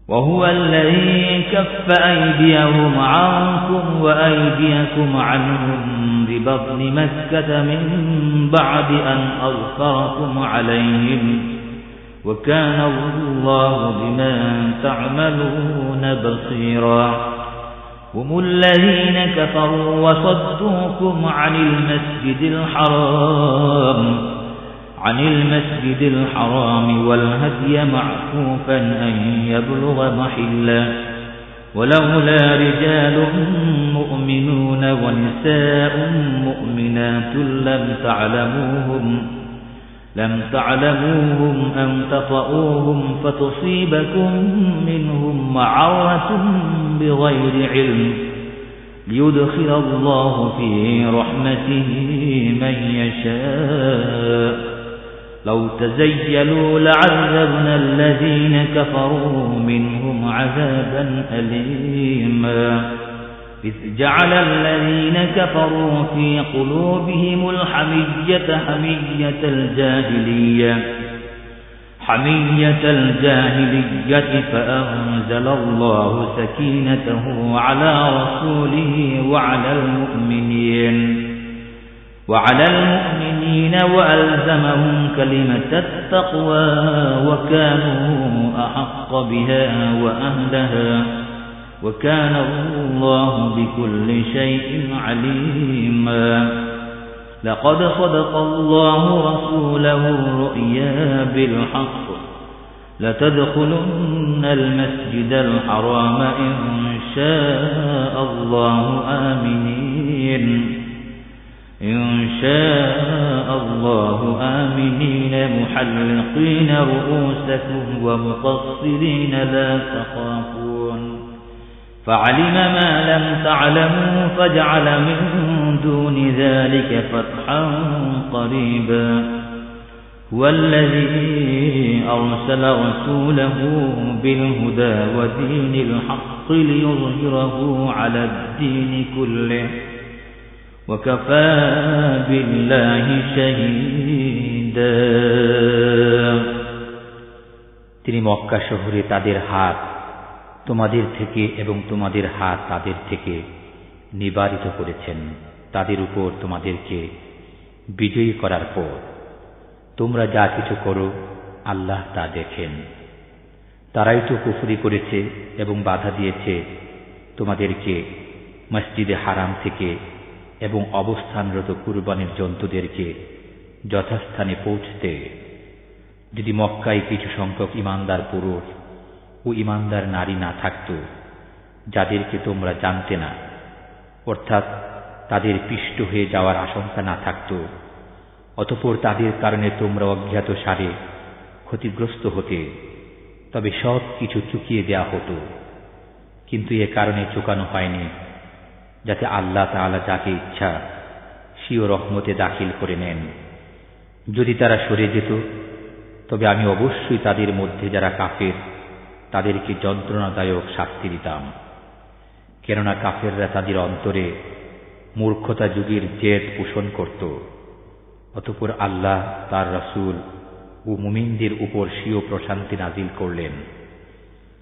وهو الذي كف أيديهم عنكم وأيديكم عنهم ببطن مكة من بعد أن أظفركم عليهم وكان الله بما تعملون بصيرا هم الذين كفروا وصدوكم عن المسجد الحرام والهدي معكوفا أن يبلغ محله ولولا رجال مؤمنون ونساء مؤمنات لم تعلموهم أن تطؤوهم فتصيبكم منهم معرة بغير علم ليدخل الله في رحمته من يشاء لو تزيلوا لعذبنا الذين كفروا منهم عذابا أليما إذ جعل الذين كفروا في قلوبهم الحمية حمية الجاهلية فأنزل الله سكينته على رسوله وعلى المؤمنين وألزمهم كلمة التقوى وكانوا أحق بها وأهلها وكان الله بكل شيء عليما لقد صدق الله رسوله الرؤيا بالحق لتدخلن المسجد الحرام إن شاء الله آمنين محلقين رؤوسكم ومقصرين لا تخافون فعلم ما لم تعلموا فجعل من دون ذلك فتحا قريبا هو الذي أرسل رسوله بالهدى ودين الحق ليظهره على الدين كله وكفى بالله شهيدا তিনি মক্কা শহরে তাদের হাত তোমাদের থেকে এবং তোমাদের হাত তাদের থেকে নিবারিত করেছেন তাদের উপর তোমাদেরকে বিজয়ী করার পর তোমরা যা কিছু করো আল্লাহ তা দেখেন তারাই তো কুফরি করেছে এবং বাধা দিয়েছে তোমাদেরকে মসজিদে হারাম থেকে এবং অবস্থানরত কুরবানির জন্তুদেরকে যথাস্থানে পৌঁছতে যদি মক্কায় কিছু সংখ্যক ঈমানদার পুরুষ ও ঈমানদার নারী না থাকত যাদেরকে তোমরা জানতে না অর্থাৎ তাদের পিষ্ট হয়ে যাওয়ার আশঙ্কা না থাকত অতঃপর তাদের কারণে তোমরা অজ্ঞাত সারে ক্ষতিগ্রস্ত হতে তবে সব কিছু চুকিয়ে দেয়া হতো কিন্তু এ কারণে চুকানো হয়নি যাতে আল্লাহ তাআলা যাকে ইচ্ছা স্বীয় রহমতে দাখিল করে নেন যদি তারা সরে যেত তবে আমি অবশ্যই তাদের মধ্যে যারা কাফের তাদেরকে যন্ত্রণাদায়ক শাস্তি দিতাম কেননা কাফেররা তাদের অন্তরে মূর্খতা যুগের জেদ পোষণ করত অতঃপর আল্লাহ তার রাসূল ও মুমিনদের উপর স্বীয় প্রশান্তি নাজিল করলেন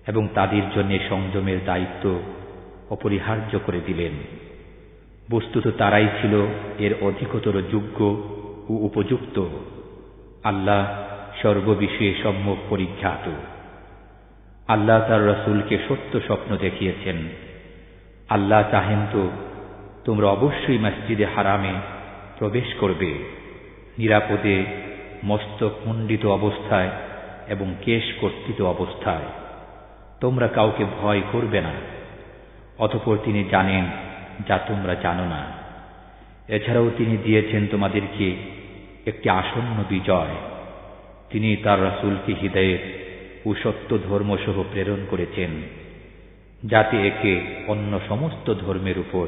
এবং তাদের জন্য সংযমের দায়িত্ব অপরিহার্য করে দিলেন বস্তুত তারাই ছিল এর অধিকতর যোগ্য ও উপযুক্ত আল্লাহ সর্ববিষয়ে সম্যক পরিজ্ঞাত আল্লাহ তার রাসূলকে সত্য স্বপ্ন দেখিয়েছেন আল্লাহ চাহেন তো তোমরা অবশ্যই মসজিদে হারামে প্রবেশ করবে নিরাপদে মস্তক মুণ্ডিত অবস্থায় এবং কেশ কর্তিত অবস্থায় তোমরা কাউকে ভয় করবে না অতঃপর তিনি জানেন যা তোমরা জানো না এছাড়াও তিনি দিয়েছেন তোমাদেরকে একটি আসন্ন বিজয় তিনি তার রাসূলকে হিদায়াত ও সত্য ধর্মসহ প্রেরণ করেছেন যাতে একে অন্য সমস্ত ধর্মের উপর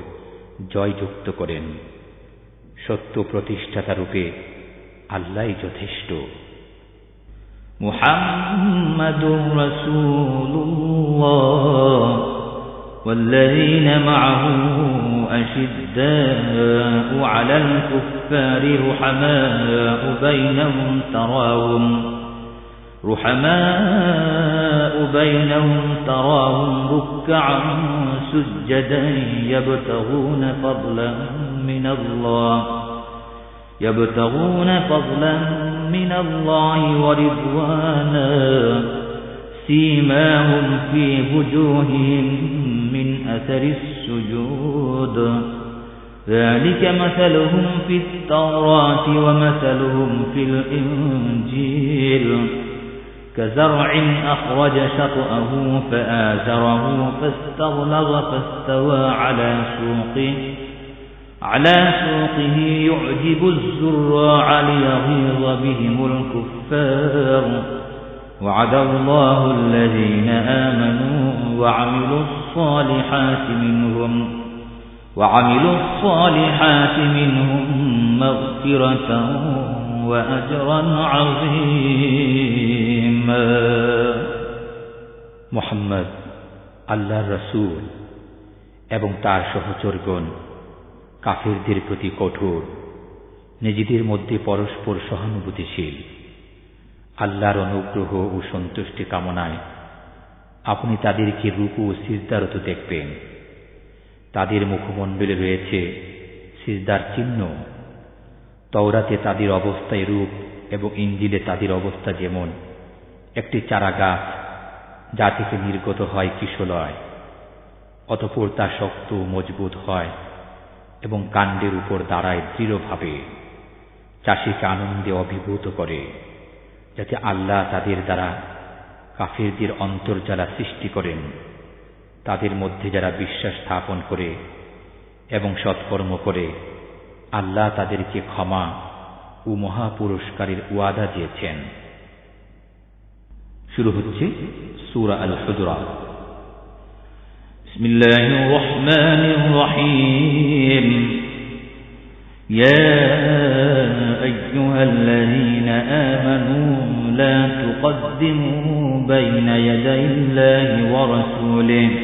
জয়যুক্ত করেন সত্য প্রতিষ্ঠাতা রূপে আল্লাহই যথেষ্ট মুহাম্মাদুর রাসূলুল্লাহ والذين معه أشداء على الكفار رحماء بينهم تراهم ركعا سجدا يبتغون فضلا من الله ورضوانا سيماهم في وجوههم من أثر السجود ذلك مثلهم في التوراة ومثلهم في الإنجيل كزرع أخرج شطأه فآزره فاستغلظ فاستوى على سوقه يعجب الزراع ليغيظ بهم الكفار وعد الله الذين آمنوا وعملوا الصالحات منهم مغفرة وأجرا عظيما মুহাম্মদ আল্লাহর রাসূল এবং তার সহচরগণ কাফিরদের প্রতি কঠোর, নিজেদের মধ্যে পরস্পর সহানুভূতিশীল। আল্লাহর অনুগ্রহ ও সন্তুষ্টি কামনায় আপনি তাদেরকে রুকু ও সিজদারত দেখবেন। তাদের মুখমণ্ডলে রয়েছে সিজদার চিহ্ন। তওরাতে তাদের অবস্থা এরূপ এবং ইনজিলে তাদের অবস্থা যেমন একটি চারা গাছ যা থেকে নির্গত হয় কিশলয়, অতঃপর তা শক্ত ও মজবুত হয় এবং কাণ্ডের উপর দাঁড়ায় দৃঢ়ভাবে, চাষিকে আনন্দে অভিভূত করে, যাতে আল্লাহ তাদের দ্বারা কাফিরদের অন্তর্জালা সৃষ্টি করেন। তাদের মধ্যে যারা বিশ্বাস স্থাপন করে এবং সৎকর্ম করে আল্লাহ তাদেরকে ক্ষমা ও মহা পুরস্কারের ওয়াদা দিয়েছেন। শুরু হচ্ছে সূরা আল হুজুরাত। বিসমিল্লাহির রহমানির রহিম। ইয়া আইয়ুহাল্লাযীনা আমানু লা তুকদ্দিমু বাইনা ইয়াদাইল্লাহি ওয়া রাসূলিহি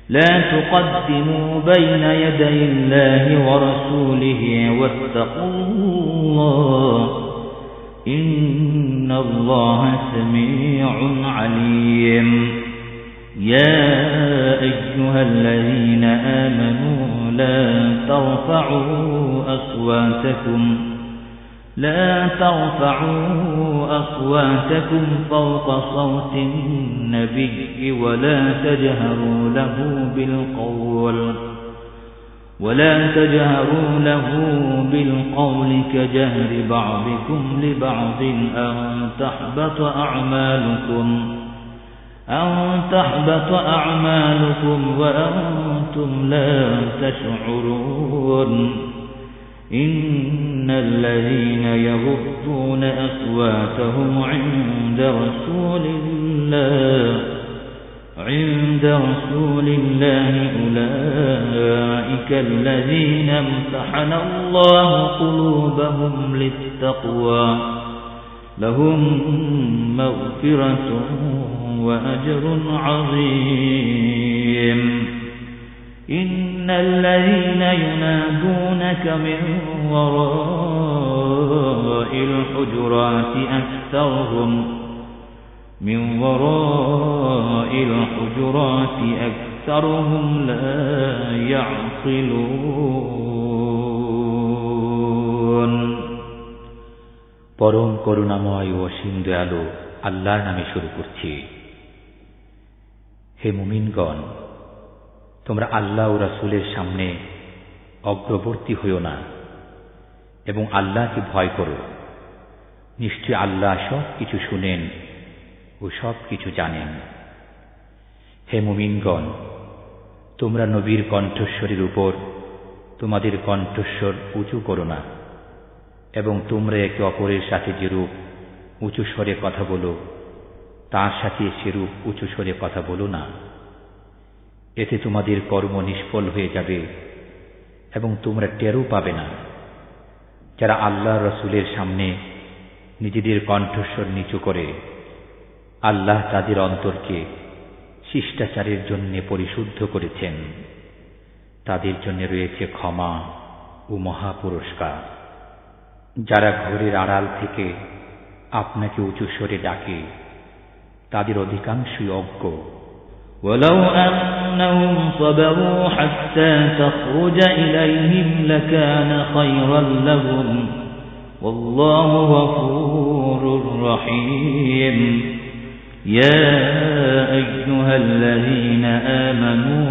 لا تقدموا بين يدي الله ورسوله واتقوا الله إن الله سميع عليم يا أيها الذين آمنوا لا ترفعوا أصواتكم فوق صوت النبي ولا تجهروا له بالقول كجهر بعضكم لبعض أن تحبط أعمالكم وأنتم لا تشعرون إن الذين يغضون أصواتهم عند رسول الله أولئك الذين امتحن الله قلوبهم للتقوى لهم مغفرة وأجر عظيم إن الذين ينادونك من وراء الحجرات أكثرهم لا يعقلون পরম করুণাময় ও অসীম দয়ালু আল্লাহর নামে শুরু করছি। হে মুমিনগণ, তোমরা আল্লাহ ও রাসূলের সামনে অগ্রবর্তী হইও না এবং আল্লাহকে ভয় করো। নিশ্চয় আল্লাহ সব কিছু শুনেন ও সব কিছু জানেন। হে মুমিনগণ, তোমরা নবীর কণ্ঠস্বরের উপর তোমাদের কণ্ঠস্বর উঁচু করো না এবং তোমরা একে অপরের সাথে যেরূপ উঁচু স্বরে কথা বলো তার সাথে সেরূপ উঁচু স্বরে কথা বলো না। এতে তোমাদের কর্ম নিষ্ফল হয়ে যাবে এবং তোমরা টেরও পাবে না। যারা আল্লাহ রাসূলের সামনে নিজেদের কণ্ঠস্বর নিচু করে, আল্লাহ তাদের অন্তরকে শিষ্টাচারের জন্য পরিশুদ্ধ করেছেন। তাদের জন্য রয়েছে ক্ষমা ও মহা পুরস্কার। যারা ঘোরের আড়াল থেকে আপনাকে উঁচু স্বরে ডাকে, তাদের অধিকাংশই অজ্ঞ। ولو أنهم صبروا حتى تخرج إليهم لكان خيرا لهم والله غفور رحيم يا أيها الذين آمنوا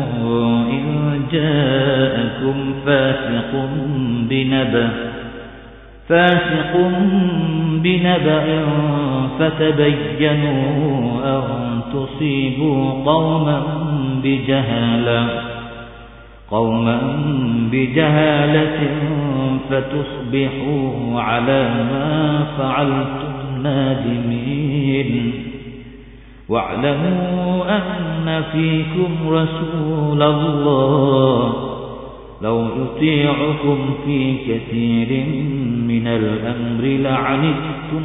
إن جاءكم فاسق بنبأ فتبينوا أن تصيبوا قوما بجهالة فتصبحوا على ما فعلتم نادمين واعلموا أن فيكم رسول الله لو يطيعكم في كثير من الأمر لعنتم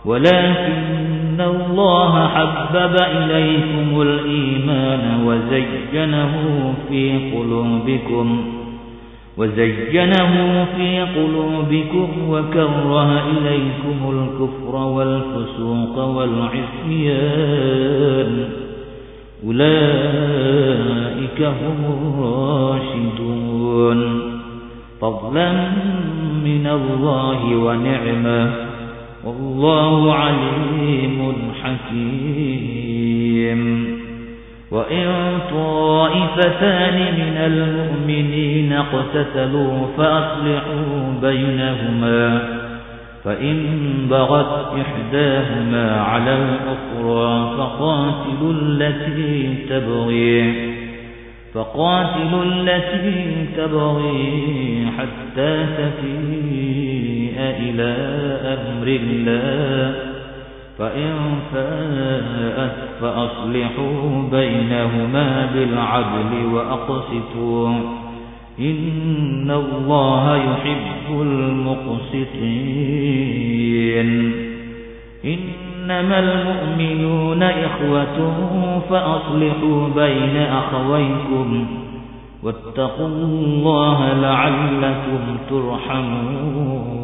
ولكن الله حبب إليكم الإيمان وزينه في قلوبكم وكره إليكم الكفر والفسوق والعصيان أولئك هم الراشدون فضلا من الله ونعمة والله عليم حكيم وإن طائفتان من المؤمنين اقتتلوا فأصلحوا بينهما فإن بغت إحداهما على الأخرى فقاتلوا التي تبغي حتى تفيء إلى أمر الله فإن فاءت فأصلحوا بينهما بالعدل وأقسطوا إن الله يحب المقسطين إنما المؤمنون إخوة فأصلحوا بين أخويكم واتقوا الله لعلكم ترحمون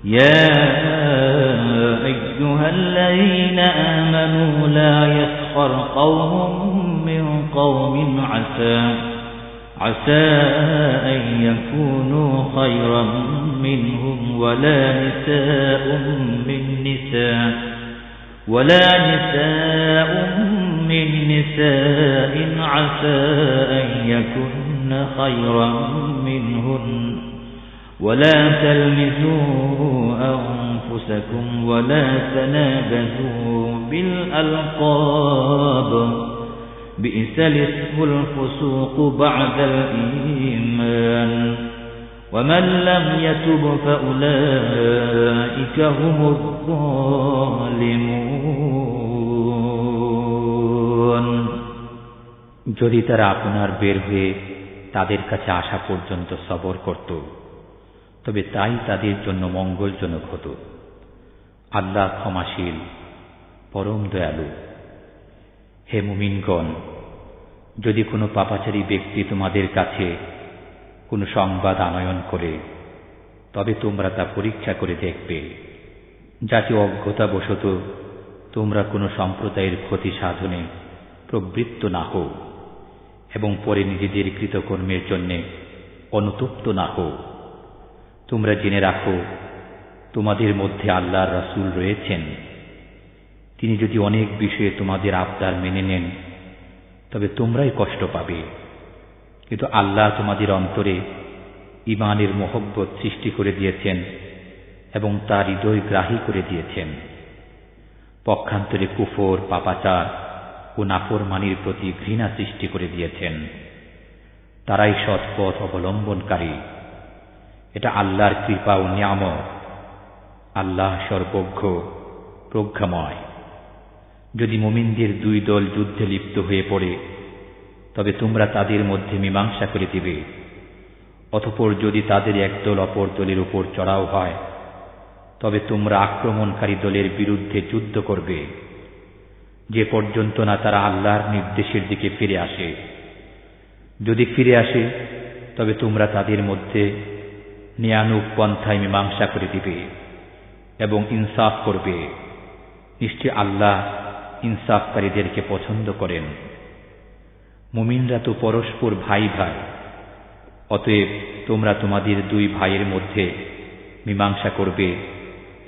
يا أيها الذين آمنوا لا يسخر قوم من قوم عسى أن يكونوا خيرا منهم ولا نساء من نساء عسى أن يكن خيرا منهن ولا تلمزوا أنفسكم ولا تنابزوا بالألقاب بئس الاسم الفسوق بعد الإيمان ومن لم يتب فأولئك هم الظالمون যদি তারা আপনার বের হয়ে তাদের কাছে আসা পর্যন্ত সবর করত তবে তাই তাদের জন্য মঙ্গলজনক হতো। আল্লাহ ক্ষমাশীল, পরম দয়ালু। হে মুমিনগণ, যদি কোনো পাপাচারী ব্যক্তি তোমাদের কাছে কোনো সংবাদ আনয়ন করে তবে তোমরা তা পরীক্ষা করে দেখবে, যাতে অজ্ঞতাবশত তোমরা কোনো সম্প্রদায়ের ক্ষতি সাধনে প্রবৃত্ত না হও এবং পরে নিজেদের কৃতকর্মের জন্য অনুতপ্ত না হও। তোমরা জেনে রাখো, তোমাদের মধ্যে আল্লাহর রাসূল রয়েছেন। তিনি যদি অনেক বিষয়ে তোমাদের আবদার মেনে নেন তবে তোমরাই কষ্ট পাবে, কিন্তু আল্লাহ তোমাদের অন্তরে ঈমানের মহব্বত সৃষ্টি করে দিয়েছেন এবং তার হৃদয় গ্রাহী করে দিয়েছেন। পক্ষান্তরে কুফর, পাপাচার ও নাফরমানির প্রতি ঘৃণা সৃষ্টি করে দিয়েছেন। তারাই সৎপথ অবলম্বনকারী। এটা আল্লাহর কৃপা ও নিয়ামত। আল্লাহ সর্বজ্ঞ, প্রজ্ঞাময়। যদি মুমিনদের দুই দল যুদ্ধে লিপ্ত হয়ে পড়ে তবে তোমরা তাদের মধ্যে মীমাংসা করে দিবে। অতঃপর যদি তাদের একদল অপর দলের উপর চড়াও হয় তবে তোমরা আক্রমণকারী দলের বিরুদ্ধে যুদ্ধ করবে, যে পর্যন্ত না তারা আল্লাহর নির্দেশের দিকে ফিরে আসে। যদি ফিরে আসে তবে তোমরা তাদের মধ্যে নিয়ানুক পন্থায় মীমাংসা করে দিবে। এবং ইনসাফ করবে। নিশ্চয় আল্লাহ ইনসাফকারীদেরকে পছন্দ করেন। মুমিনরা তো পরস্পর ভাই ভাই, অতএব তোমরা তোমাদের দুই ভাইয়ের মধ্যে মীমাংসা করবে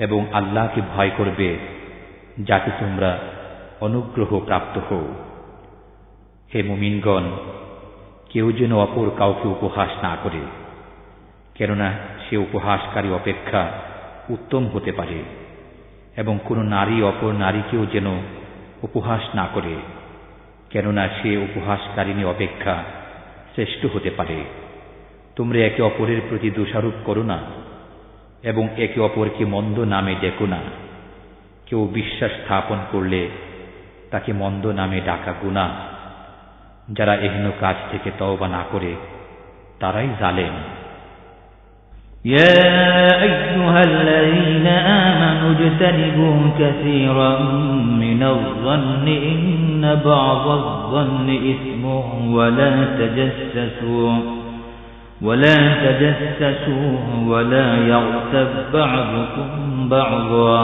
এবং আল্লাহকে ভয় করবে, যাতে তোমরা অনুগ্রহ প্রাপ্ত হও। হে মুমিনগণ, কেউ যেন অপর কাউকে উপহাস না করে, কেননা সে উপহাসকারী অপেক্ষা উত্তম হতে পারে, এবং কোন নারী অপর নারীকেও যেন উপহাস না করে, কেননা সে উপহাসকারিণী অপেক্ষা শ্রেষ্ঠ হতে পারে। তোমরা একে অপরের প্রতি দোষারোপ করো না এবং একে অপরকে মন্দ নামে ডেকো না। কেউ বিশ্বাস স্থাপন করলে তাকে মন্দ নামে ডাকা গুনাহ। যারা এহেন কাজ থেকে তওবা না করে তারাই জালেম। يا أيها الذين آمنوا اجتنبوا كثيرا من الظن إن بعض الظن إثم ولا تجسسوا ولا يغتب بعضكم بعضا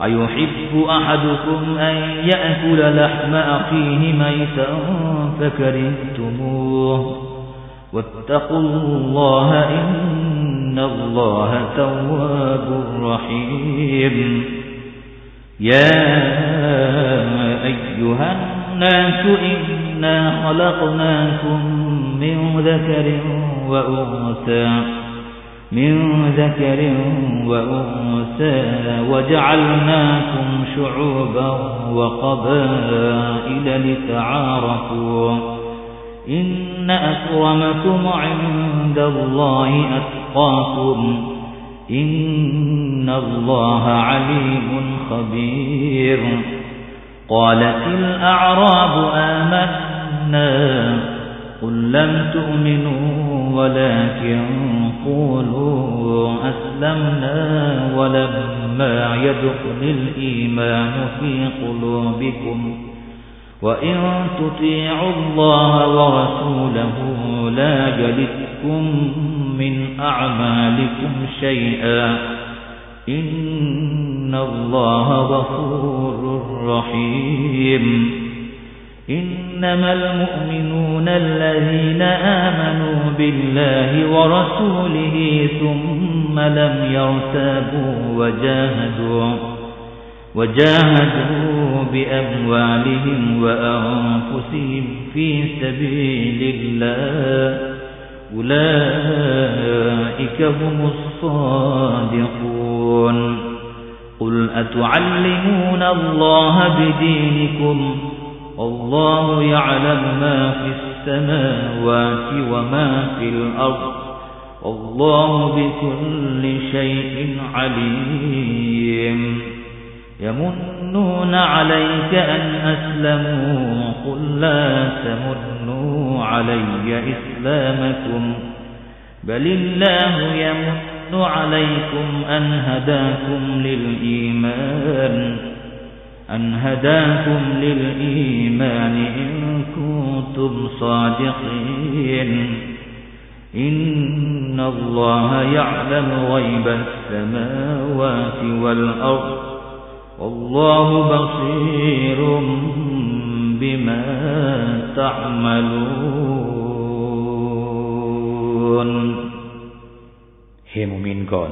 أيحب أحدكم أن يأكل لحم أخيه ميتا فكرهتموه واتقوا الله إن الله تواب رحيم يا أيها الناس إنا خلقناكم من ذكر وأنثى وجعلناكم شعوبا وقبائل لتعارفوا إن أكرمكم عند الله أتقاكم إن الله عليم خبير قالت الأعراب آمنا قل لم تؤمنوا ولكن قولوا أسلمنا ولما يدخل الإيمان في قلوبكم وإن تطيعوا الله ورسوله لا يلتكم من أعمالكم شيئا إن الله غفور رحيم إنما المؤمنون الذين آمنوا بالله ورسوله ثم لم يرتابوا وجاهدوا بأموالهم وأنفسهم في سبيل الله أولئك هم الصادقون قل أتعلمون الله بدينكم الله يعلم ما في السماوات وما في الأرض الله بكل شيء عليم يمنون عليك أن أسلموا قل لا تمنوا علي إسلامكم بل الله يمن عليكم أن هداكم للإيمان إن كنتم صادقين إن الله يعلم غيب السماوات والأرض والله بصير بما تعملون হে মুমিনগণ,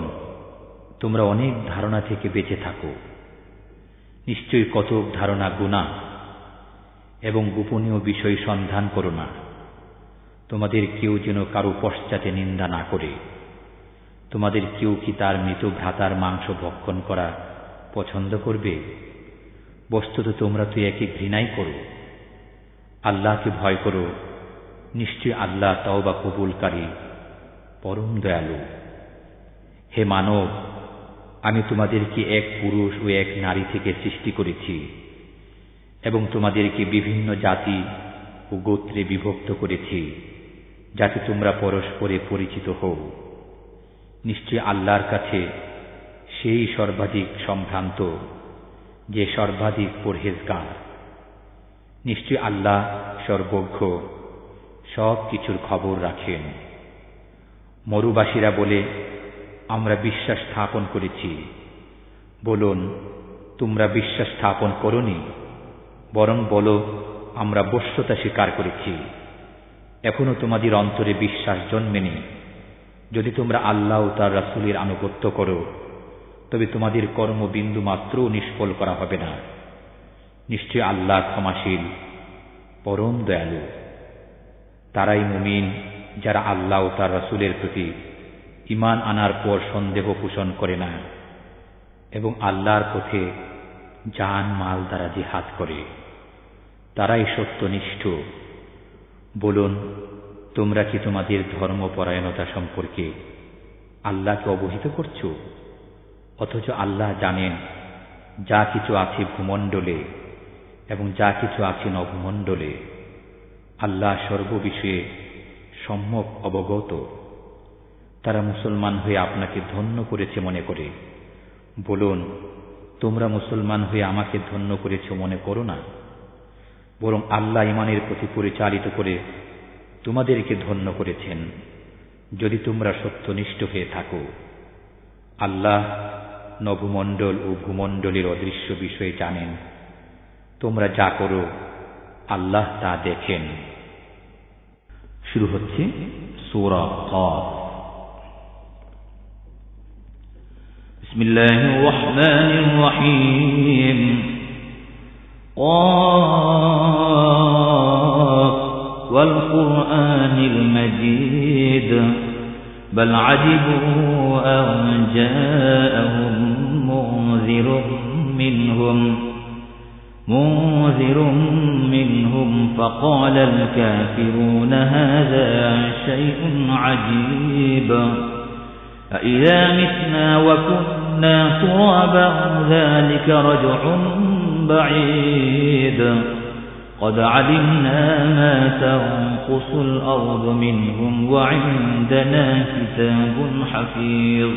তোমরা অনেক ধারণা থেকে বেঁচে থাকো। নিশ্চয়ই কতক ধারণা গুনাহ, এবং গোপনীয় বিষয় সন্ধান করো না। তোমাদের কেউ যেন কারো পশ্চাতে নিন্দা না করে। তোমাদের কেউ কি তার মৃত ভ্রাতার মাংস ভক্ষণ করা পছন্দ করবে? বস্তুত তোমরা তো একে ঘৃণাই করো। আল্লাহকে ভয় করো, নিশ্চয় আল্লাহ তওবা কবুলকারী, পরম দয়ালু। হে মানব, আমি তোমাদেরকে এক পুরুষ ও এক নারী থেকে সৃষ্টি করেছি এবং তোমাদেরকে বিভিন্ন জাতি ও গোত্রে বিভক্ত করেছি, যাতে তোমরা পরস্পরে পরিচিত হও। নিশ্চয় আল্লাহর কাছে সেই সর্বাধিক সম্ভ্রান্ত, যে সর্বাধিক পরহেজগার। নিশ্চয় আল্লাহ সর্বজ্ঞ, সব কিছুর খবর রাখেন। মরুবাসীরা বলে, আমরা বিশ্বাস স্থাপন করেছি, বলুন, তোমরা বিশ্বাস স্থাপন করোনি, বরং বলো, আমরা বশ্যতা স্বীকার করেছি। এখনো তোমাদের অন্তরে বিশ্বাস জন্মেনি। যদি তোমরা আল্লাহ ও তার রাসূলের আনুগত্য করো, তবে তোমাদের কর্ম বিন্দু মাত্রও নিষ্ফল করা হবে না। নিশ্চয় আল্লাহ ক্ষমাশীল, পরম দয়ালু। তারাই মুমিন যারা আল্লাহ ও তার রাসূলের প্রতি ঈমান আনার পর সন্দেহ পোষণ করে না এবং আল্লাহর পথে জান মাল দ্বারা জিহাদ করে। তারাই সত্যনিষ্ঠ। বলুন, তোমরা কি তোমাদের ধর্মপরায়ণতা সম্পর্কে আল্লাহকে অবহিত করছো? অথচ আল্লাহ জানেন যা কিছু আছে ভূমণ্ডলে এবং যা কিছু আছে নভমণ্ডলে। আল্লাহ সর্ববিষয়ে সম্যক অবগত। তারা মুসলমান হয়ে আপনাকে ধন্য করেছে মনে করে। বলুন, তোমরা মুসলমান হয়ে আমাকে ধন্য করেছ মনে করো না, বরং আল্লাহ ঈমানের প্রতি পরিচালিত করে তোমাদেরকে ধন্য করেছেন, যদি তোমরা সত্যনিষ্ঠ হয়ে থাকো। আল্লাহ নভমণ্ডল ও ভূমণ্ডলের অদৃশ্য বিষয়ে জানেন। তোমরা যা করো আল্লাহ তা দেখেন। শুরু হচ্ছে সূরা কাফ। বিসমিল্লাহির রহমানির রহিম। قاف والقرآن المجيد بل عجبوا أن جاءهم منذر منهم فقال الكافرون هذا شيء عجيب أإذا متنا وكنا ترابا ذلك رجع بعيد قد علمنا ما تنقص الأرض منهم وعندنا كتاب حفيظ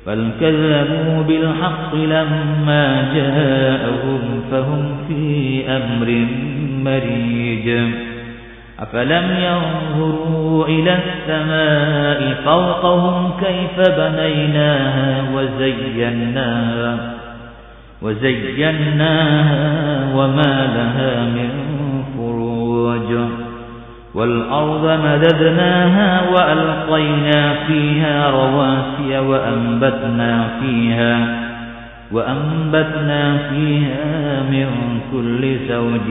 بل كذبوا بالحق لما جاءهم فهم في أمر مريج أفلم ينظروا إلى السماء فوقهم كيف بنيناها وزيناها وما لها من فروج والأرض مددناها وألقينا فيها رواسي وأنبتنا فيها من كل زوج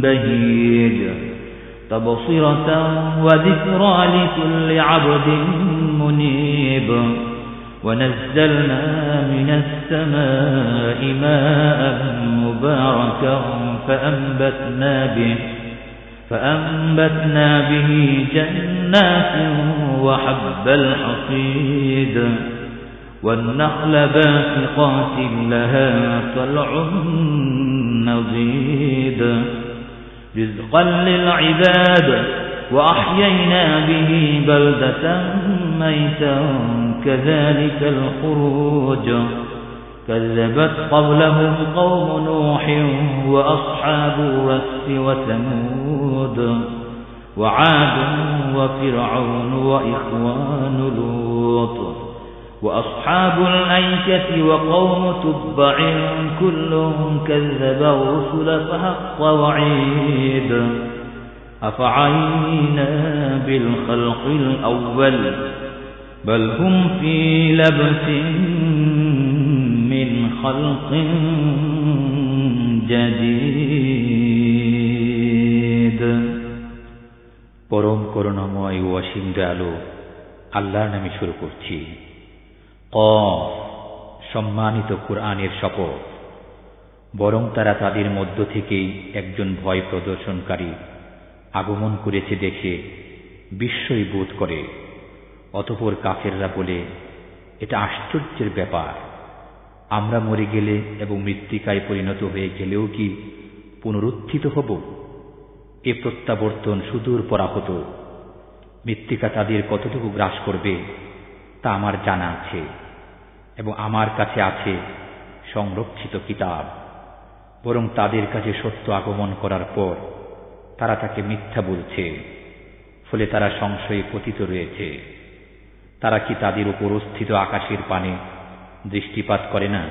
بهيج تبصرة وذكرى لكل عبد منيب ونزلنا من السماء ماء مباركا فأنبتنا به جنات وحب الحصيد والنخل باسقات لها طلع نضيد رزقا للعباد وأحيينا به بلدة ميتا كذلك الخروج كذبت قبلهم قوم نوح وأصحاب الرس وثمود وعاد وفرعون وإخوان لوط وأصحاب الأيكة وقوم تبع كل كذب الرسل فحق وعيد أفعينا بالخلق الأول بل هم في لبس من خلق جديد পরম করুণাময় ও অসীম দয়ালু আল্লাহর নামে শুরু করছি। কফ, সম্মানিত কুরআনের শপথ। বরং তারা তাদের মধ্য থেকেই একজন ভয় প্রদর্শনকারী আগমন করেছে দেখে বিস্ময় বোধ করে। অতঃপর কাফেররা বলে, এটা আশ্চর্যের ব্যাপার, আমরা মরে গেলে এবং মৃত্তিকায় পরিণত হয়ে গেলেও কি পুনরুত্থিত হব? এ প্রত্যাবর্তন সুদূর পরাহত। মৃত্তিকা তাদের কতটুকু গ্রাস করবে তা আমার জানা আছে এবং আমার কাছে আছে সংরক্ষিত কিতাব। বরং তাদের কাছে সত্য আগমন করার পর তারা তাকে মিথ্যা বলছে, ফলে তারা সংশয়ে পতিত রয়েছে। তারা কি তাদের উপর স্থিত আকাশের পানে দৃষ্টিপাত করে না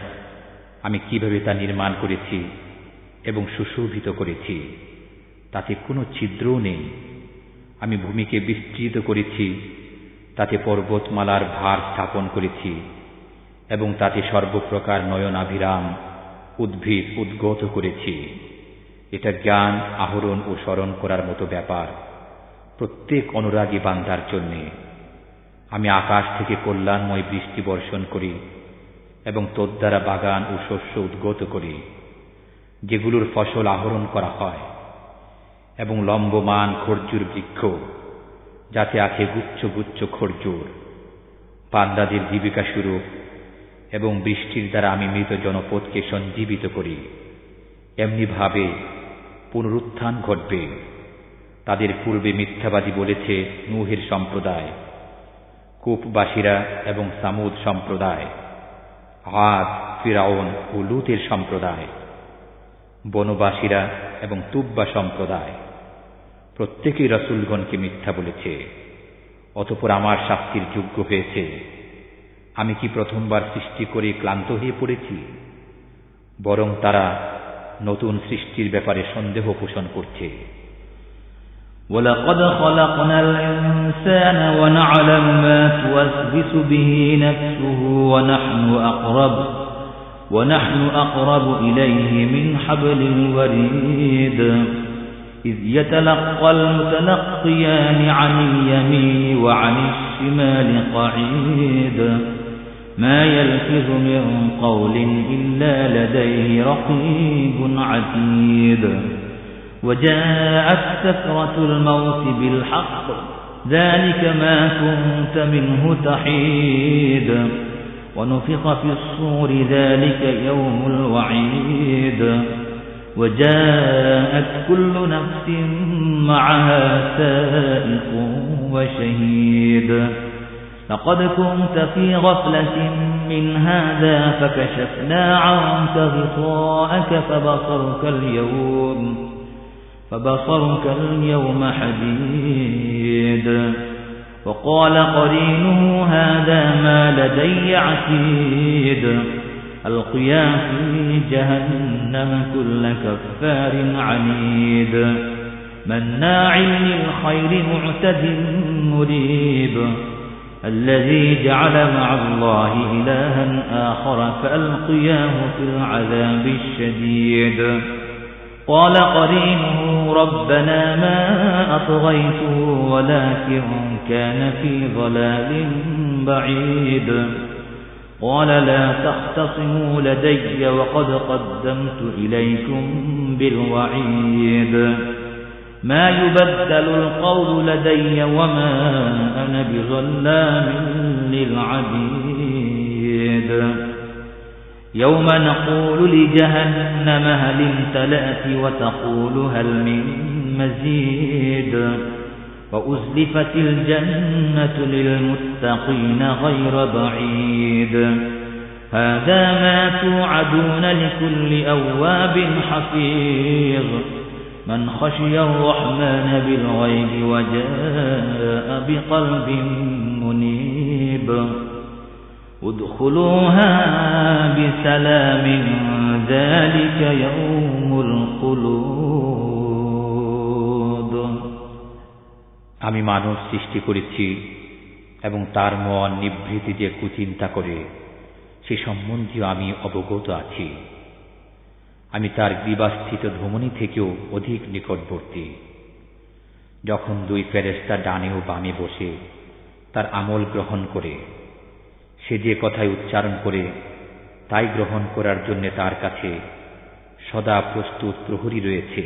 আমি কিভাবে তা নির্মাণ করেছি এবং সুশোভিত করেছি, তাতে কোনো ছিদ্রও নেই। আমি ভূমিকে বিস্তৃত করেছি, তাতে পর্বতমালার ভার স্থাপন করেছি এবং তাতে সর্বপ্রকার নয়নাভিরাম উদ্ভিদ উদ্গত করেছি। এটা জ্ঞান আহরণ ও স্মরণ করার মতো ব্যাপার প্রত্যেক অনুরাগী বান্দার জন্যে। আমি আকাশ থেকে কল্যাণময় বৃষ্টি বর্ষণ করি এবং তোর দ্বারা বাগান ও শস্য উদ্গত করি, যেগুলোর ফসল আহরণ করা হয়, এবং লম্বমান খরজুর বৃক্ষ, যাতে আছে গুচ্ছ গুচ্ছ খরজুর, বান্দাদের জীবিকা স্বরূপ। এবং বৃষ্টির দ্বারা আমি মৃত জনপদকে সঞ্জীবিত করি। এমনিভাবে পুনরুত্থান ঘটবে। তাদের পূর্বে মিথ্যাবাদী বলেছে নূহের সম্প্রদায়, কূপবাসীরা এবং সামুদ সম্প্রদায়, আদ, ফিরাউন ও লূতের সম্প্রদায়, বনবাসীরা এবং তুব্বা সম্প্রদায়, প্রত্যেকেই রাসূলগণকে মিথ্যা বলেছে। অতঃপর আমার শাস্তির যোগ্য হয়েছে। আমি কি প্রথমবার সৃষ্টি করে ক্লান্ত হয়ে পড়েছি? বরং তারা নতুন সৃষ্টির ব্যাপারে সন্দেহ পোষণ করছে। وَلَقَدْ خَلَقْنَا الْإِنسَانَ وَنَعْلَمُ مَا تُوَسْوِسُ بِهِ نَفْسُهُ وَنَحْنُ أَقْرَبُ إِلَيْهِ مِنْ حَبْلِ الْوَرِيدِ إِذْ يَتَلَقَّى الْمُتَلَقِّيَانِ عَنِ الْيَمِينِ وَعَنِ الشِّمَالِ قَعِيدٌ مَا يَلْفِظُ مِنْ قَوْلٍ إِلَّا لَدَيْهِ رَقِيبٌ عَتِيدٌ وَجَاءَتْ سَكْرَةُ الْمَوْتِ بِالْحَقِّ ذَلِكَ مَا كُنْتَ مِنْهُ تَحِيدُ وَنُفِخَ فِي الصُّورِ ذَلِكَ يَوْمُ الْوَعِيدِ وَجَاءَتْ كُلُّ نَفْسٍ مَعَهَا سَائِقٌ وَشَهِيدٌ لَقَدْ كُنْتَ فِي غَفْلَةٍ مِنْ هَذَا فَكَشَفْنَا عَنْكَ غِطَاءَكَ فبصرك اليوم حديد وقال قرينه هذا ما لدي عتيد ألقيا في جهنم كل كفار عنيد مناع للخير معتد مريب الذي جعل مع الله إلها آخر فألقياه في العذاب الشديد قال قرينه ربنا ما أطغيته ولكن كان في ضلال بعيد قال لا تختصموا لدي وقد قدمت إليكم بالوعيد ما يبدل القول لدي وما أنا بظلام للعبيد يوم نقول لجهنم هل امتلأت وتقول هل من مزيد وأزلفت الجنة للمتقين غير بعيد هذا ما توعدون لكل أواب حفيظ من خشي الرحمن بالغيب وجاء بقلب منيب ادخلوها بسلام ذلك يوم الخلود আমি মানব সৃষ্টি করেছি এবং তার মন নিভৃতি যে কুচিন্তা করে সে সম্বন্ধীয় আমি অবগত আছি। আমি তার গ্রীবাস্থিত ধমনী থেকেও অধিক নিকটবর্তী। যখন দুই ফেরেশতা ডানে ও বামে বসে তার আমল গ্রহণ করে, সে যে কথায় উচ্চারণ করে তাই গ্রহণ করার জন্য তার কাছে সদা প্রস্তুত প্রহরী রয়েছে।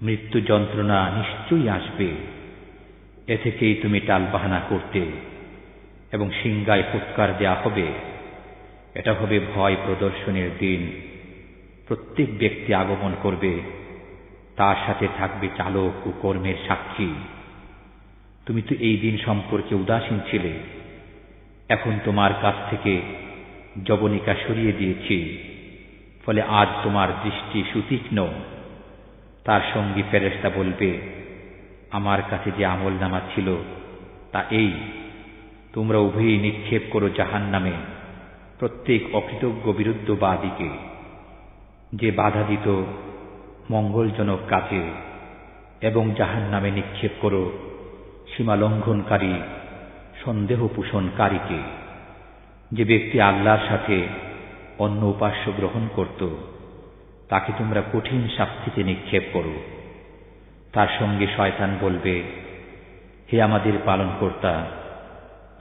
মৃত্যু যন্ত্রণা নিশ্চয়ই আসবে, এ থেকেই তুমি টালবাহানা করতে, এবং সিংহায় ফুৎকার দেয়া হবে। এটা হবে ভয় প্রদর্শনের দিন। প্রত্যেক ব্যক্তি আগমন করবে, তার সাথে থাকবে চালক ও কর্মের সাক্ষী। তুমি তো এই দিন সম্পর্কে উদাসীন ছিলে, এখন তোমার কাছ থেকে যবনিকা সরিয়ে দিয়েছি, ফলে আজ তোমার দৃষ্টি সুতীক্ষ্ণ। তার সঙ্গী ফেরেশতা বলবে, আমার কাছে যে আমলনামা ছিল তা এই, তোমরা উভয়ই নিক্ষেপ করো জাহান্নামে, প্রত্যেক অকৃতজ্ঞ বিরুদ্ধবাদীকে, যে বাধা দিত মঙ্গলজনক কাজে, এবং জাহান্নামে নিক্ষেপ করো সীমালঙ্ঘনকারী সন্দেহ পোষণকারীকে। যে ব্যক্তি আল্লাহর সাথে অন্য উপাস্য গ্রহণ করত, তাকে তোমরা কঠিন শাস্তিতে নিক্ষেপ করো। তার সঙ্গে শয়তান বলবে, হে আমাদের পালনকর্তা,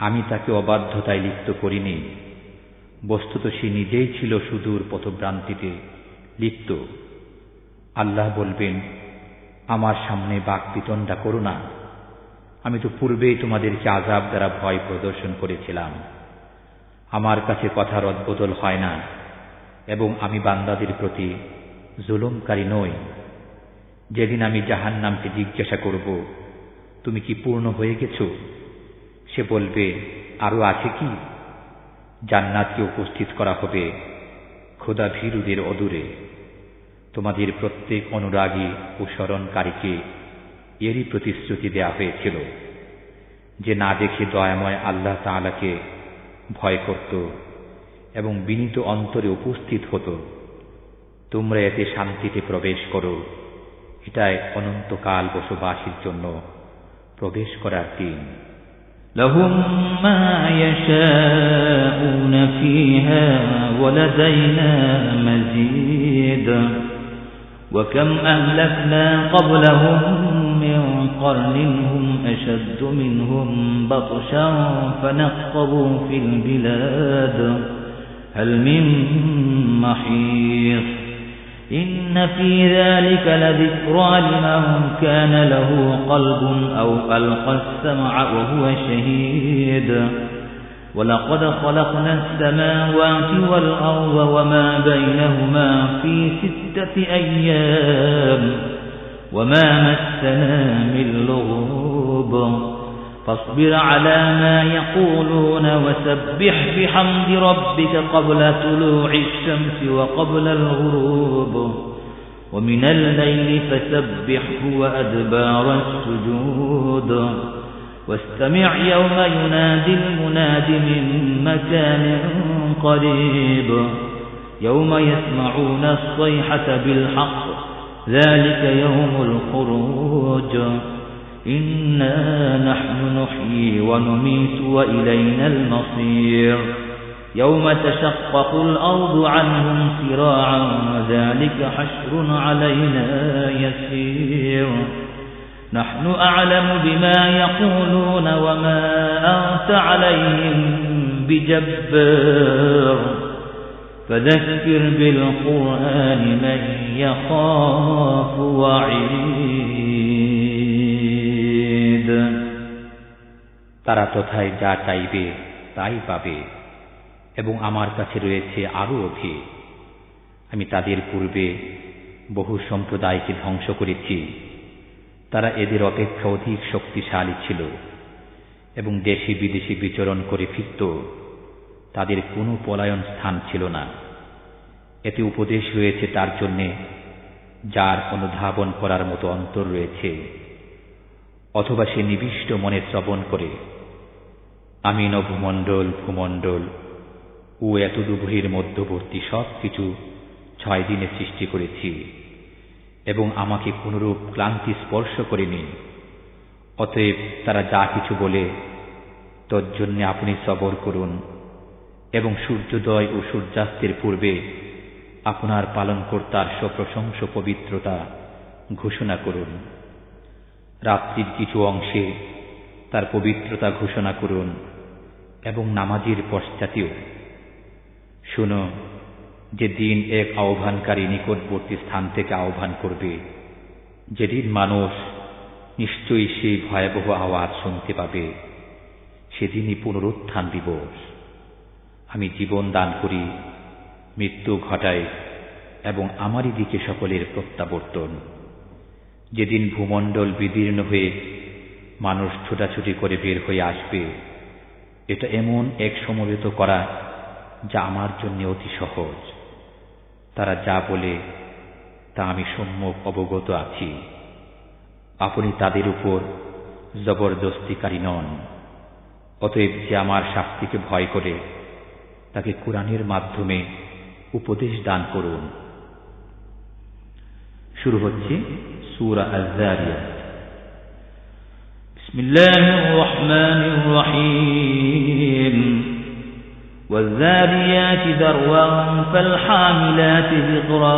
আমি তাকে অবাধ্যতায় লিপ্ত করিনি, বস্তুত সে নিজেই ছিল সুদূর পথভ্রান্তিতে লিপ্ত। আল্লাহ বলবেন, আমার সামনে বাকবিতণ্ডা করো না, আমি তো পূর্বেই তোমাদেরকে আযাব দ্বারা ভয় প্রদর্শন করেছিলাম। আমার কাছে কথা রদবদল হয় না, এবং আমি বান্দাদের প্রতি জুলুমকারী নই। যেদিন আমি জাহান্নামকে জিজ্ঞাসা করব, তুমি কি পূর্ণ হয়ে গেছ? সে বলবে, আরো আছে কি? জান্নাতকে উপস্থিত করা হবে খোদা ভীরুদের অদূরে। তোমাদের প্রত্যেক অনুরাগী ও স্মরণকারীকে এরই প্রতিশ্রুতি দেয়া হয়েছিল, যে না দেখে দয়াময় আল্লাহ তাআলাকে ভয় করত এবং বিনীত অন্তরে উপস্থিত হতো। তোমরা এতে শান্তিতে প্রবেশ করো, এটাই অনন্তকাল বসবাসীর জন্য প্রবেশ করার দিন। لهم ما يشاءون فيها ولدينا مزيد وكم أهلكنا قبلهم من قرن هم أشد منهم بطشا فنقبوا في البلاد هل من محيص إن في ذلك لذكرى لمن كان له قلب أو ألقى السمع وهو شهيد ولقد خلقنا السماوات والأرض وما بينهما في 6 أيام وما مسنا من لغوب فاصبر على ما يقولون وسبح بحمد ربك قبل طلوع الشمس وقبل الغروب ومن الليل فسبحه وأدبار السجود واستمع يوم ينادي المناد من مكان قريب يوم يسمعون الصيحة بالحق ذلك يوم الخروج إنا نحن نحيي ونميت وإلينا المصير يوم تشقق الأرض عنهم سراعا ذلك حشر علينا يسير نحن أعلم بما يقولون وما أنت عليهم بجبار فذكر بالقرآن من يخاف وعيد তারা তথায় যা চাইবে তাই পাবে, এবং আমার কাছে রয়েছে আরো অধিক। আমি তাদের পূর্বে বহু সম্প্রদায়কে ধ্বংস করেছি, তারা এদের অপেক্ষা অধিক শক্তিশালী ছিল এবং দেশে বিদেশে বিচরণ করে ফিরত। তাদের কোনো পলায়ন স্থান ছিল না। এতে উপদেশ রয়েছে তার জন্যে যার অনুধাবন করার মতো অন্তর রয়েছে, অথবা সে নিবিষ্ট মনে শ্রবণ করে। আমি নভমণ্ডল, ভূমণ্ডল ও এতদুভয়ের মধ্যবর্তী সব কিছু 6 দিনে সৃষ্টি করেছি, এবং আমাকে কোনরূপ ক্লান্তি স্পর্শ করেনি। অতএব তারা যা কিছু বলে তজ্জন্য আপনি সবর করুন, এবং সূর্যোদয় ও সূর্যাস্তের পূর্বে আপনার পালনকর্তার সপ্রশংস পবিত্রতা ঘোষণা করুন। রাত্রির কিছু অংশে তার পবিত্রতা ঘোষণা করুন, এবং নামাজের পশ্চাতেও। শুনো, যে দিন এক আহ্বানকারী নিকটবর্তী স্থান থেকে আহ্বান করবে, যেদিন মানুষ নিশ্চয়ই সেই ভয়াবহ আওয়াজ শুনতে পাবে, সেদিনই পুনরুত্থান দিবস। আমি জীবন দান করি, মৃত্যু ঘটাই, এবং আমারই দিকে সকলের প্রত্যাবর্তন। যেদিন ভূমণ্ডল বিদীর্ণ হয়ে মানুষ ছোটাছুটি করে বের হয়ে আসবে, এটা এমন এক সমবেত করা যা আমার জন্য অতি সহজ। তারা যা বলে তা আমি সম্যক অবগত আছি। আপনি তাদের উপর জবরদস্তিকারী নন। অতএব যে আমার শাস্তিকে ভয় করে তাকে কুরআনের মাধ্যমে উপদেশ দান করুন। শুরু হচ্ছে সূরা আয-যারিয়াত। বিসমিল্লাহির রহমানির রহিম। والذاريات ذروا فالحاملات ذكرا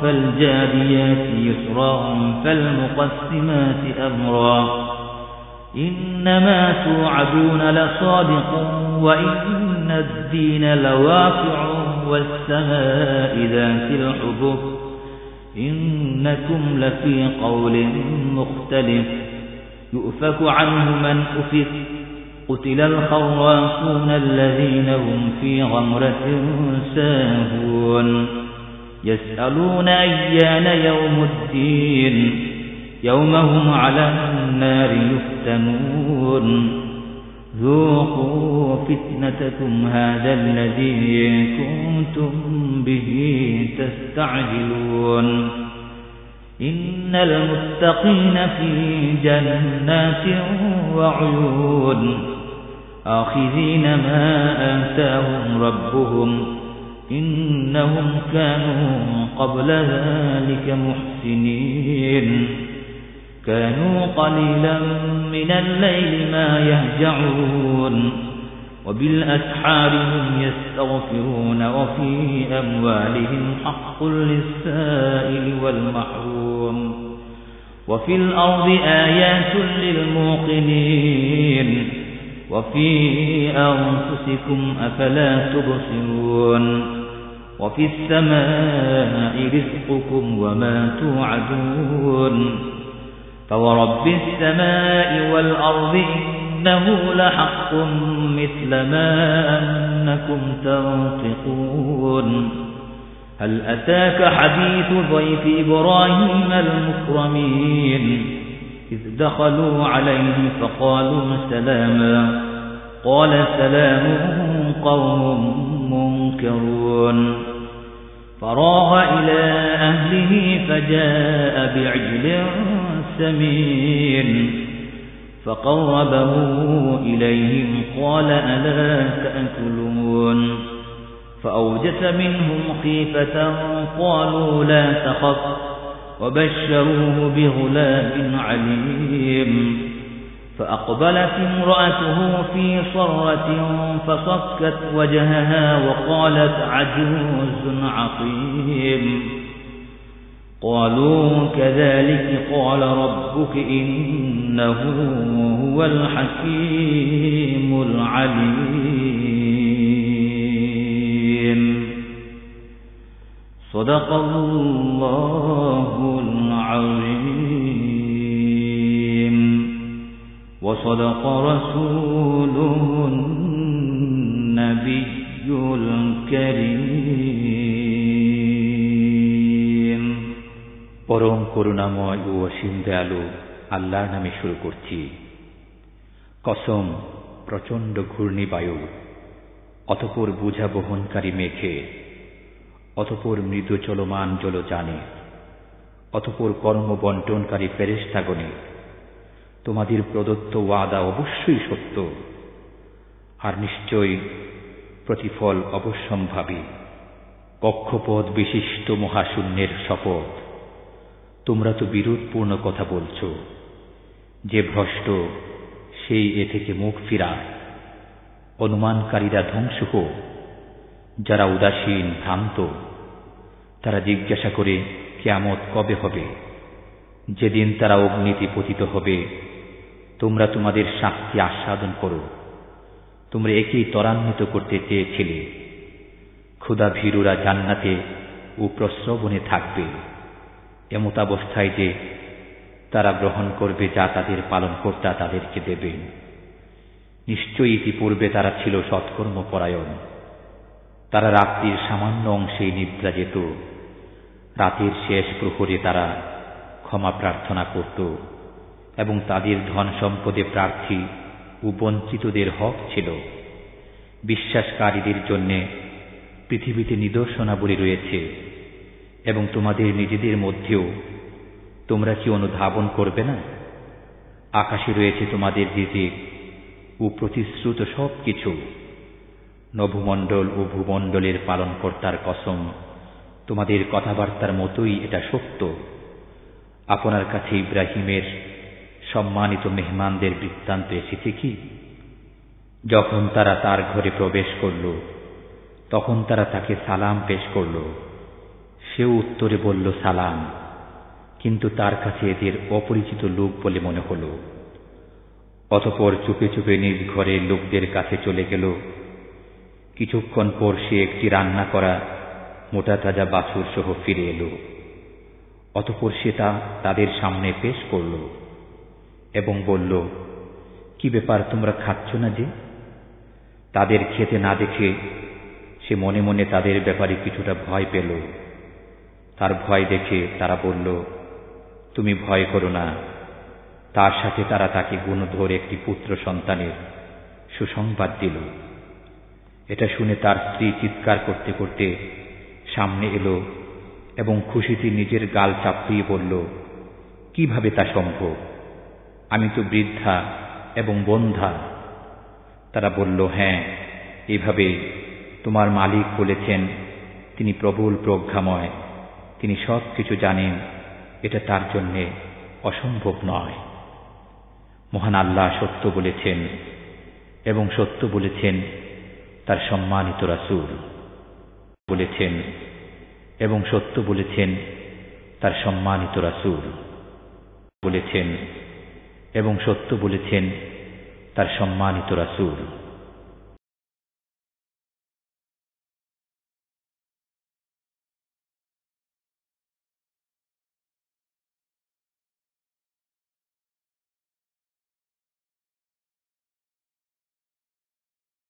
فالجاريات يسرا فالمقسمات أمرا إنما توعدون لصادق وإن الدين لواقع والسماء ذات الحبك إنكم لفي قول مختلف يؤفك عنه من أفك قتل الخراصون الذين هم في غمرة ساهون يسألون أيان يوم الدين يوم هم على النار يفتنون ذوقوا فتنتكم هذا الذي كنتم به تستعجلون إن المتقين في جنات وعيون آخذين ما آتاهم ربهم إنهم كانوا قبل ذلك محسنين كانوا قليلا من الليل ما يهجعون وبالأسحار هم يستغفرون وفي أموالهم حق للسائل والمحروم وفي الأرض آيات للموقنين وفي أنفسكم أفلا تبصرون وفي السماء رزقكم وما توعدون فورب السماء والأرض إنه لحق مثل ما أنكم تنطقون هل أتاك حديث ضيف إبراهيم المكرمين إذ دخلوا عليه فقالوا سلاما قال سلام قوم منكرون فراغ إلى أهله فجاء بعجل سمين فقربه إليهم قال ألا تأكلون فأوجس منهم خيفة قالوا لا تخف وبشروه بغلام عليم فأقبلت امرأته في صرة فصكت وجهها وقالت عجوز عقيم قالوا كذلك قال ربك إنه هو الحكيم العليم صدق الله العظيم وصدق رسوله النبي الكريم পরম করুণাময় ও অসীম দয়ালু আল্লাহর নামে শুরু করছি। কসম প্রচণ্ড ঘূর্ণিবায়ু, অতঃপর বোঝা বহনকারী মেঘে, অতঃপর মৃদু চলমান জলযানে, অতঃপর কর্ম বন্টনকারী ফেরেশতাগণে। তোমাদের প্রদত্ত ওয়াদা অবশ্যই সত্য, আর নিশ্চয়ই প্রতিফল অবশ্যম্ভাবী। কক্ষপথ বিশিষ্ট মহাশূন্যের শপথ, তোমরা তো বিরোধপূর্ণ কথা বলছ। যে ভ্রষ্ট সেই এ থেকে মুখ ফিরায়। অনুমানকারীরা ধ্বংস হোক, যারা উদাসীন ভ্রান্ত। তারা জিজ্ঞাসা করে কিয়ামত কবে হবে? যেদিন তারা অগ্নিতে পতিত হবে। তোমরা তোমাদের শাস্তি আস্বাদন করো। তোমরা একেই ত্বরান্বিত করতে চেয়েছিলে। ক্ষুধা ভীরুরা জান্নাতে ও প্রস্রবণে থাকবে, এমতাবস্থায় যে তারা গ্রহণ করবে যা তাদের পালনকর্তা তাদেরকে দেবেন। নিশ্চয়ই ইতিপূর্বে তারা ছিল সৎকর্মপরায়ণ। তারা রাত্রির সামান্য অংশেই নিদ্রা যেত। রাতের শেষ প্রহরে তারা ক্ষমা প্রার্থনা করত এবং তাদের ধন সম্পদে প্রার্থী ও বঞ্চিতদের হক ছিল। বিশ্বাসকারীদের জন্য পৃথিবীতে নিদর্শনাবলী রয়েছে এবং তোমাদের নিজেদের মধ্যেও তোমরা কি অনুধাবন করবে না? আকাশে রয়েছে তোমাদের রিজিক ও প্রতিশ্রুত সব কিছু। নভমণ্ডল ও ভূমণ্ডলের পালনকর্তার কসম, তোমাদের কথাবার্তার মতোই এটা সত্য। আপনার কাছে ইব্রাহিমের সম্মানিত মেহমানদের বৃত্তান্ত এসেছে কি? যখন তারা তার ঘরে প্রবেশ করল, তখন তারা তাকে সালাম পেশ করল। সেও উত্তরে বলল সালাম, কিন্তু তার কাছে এদের অপরিচিত লোক বলে মনে হল। অতঃপর চুপে চুপে নিজ ঘরের লোকদের কাছে চলে গেল। কিছুক্ষণ পর সে একটি রান্না করা মোটা তাজা বাছুর সহ ফিরে এলো। অতঃপর সে তা তাদের সামনে পেশ করল এবং বলল, কি ব্যাপার, তোমরা খাচ্ছ না যে? তাদের খেতে না দেখে সে মনে মনে তাদের ব্যাপারে কিছুটা ভয় পেল। তার ভয় দেখে তারা বলল, তুমি ভয় করো না। তার সাথে তারা তাকে গুণধর একটি পুত্র সন্তানের সুসংবাদ দিল। এটা শুনে তার স্ত্রী চিৎকার করতে করতে সামনে এলো এবং খুশিতে নিজের গাল চাপড়িয়ে বলল, কিভাবে তা সম্ভব? আমি তো বৃদ্ধা এবং বন্ধ্যা। তারা বলল, হ্যাঁ, এভাবে তোমার মালিক বলেছেন, তিনি প্রবল প্রজ্ঞাময়, তিনি সব কিছু জানেন, এটা তার জন্যে অসম্ভব নয়। মহান আল্লাহ সত্য বলেছেন এবং সত্য বলেছেন তার সম্মানিত রাসূল বলেছেন এবং সত্য বলেছেন তার সম্মানিত রাসূল বলেছেন এবং সত্য বলেছেন তার সম্মানিত রাসূল।